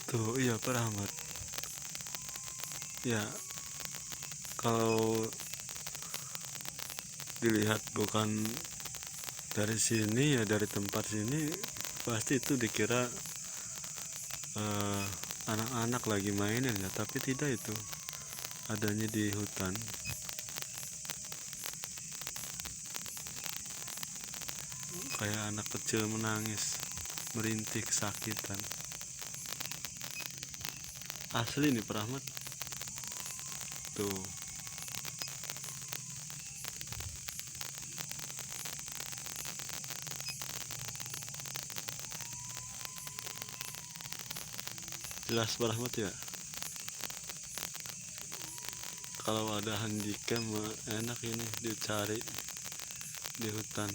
Tuh, iya Pak Rahmat. Ya, kalau dilihat bukan dari sini ya, dari tempat sini pasti itu dikira eh, anak-anak lagi mainin ya, tapi tidak, itu adanya di hutan. Kayak anak kecil menangis, merintih kesakitan. Asli nih Pak Rahmat. Tuh, jelas Pak Rahmat ya. Kalau ada handycam enak ini dicari di hutan.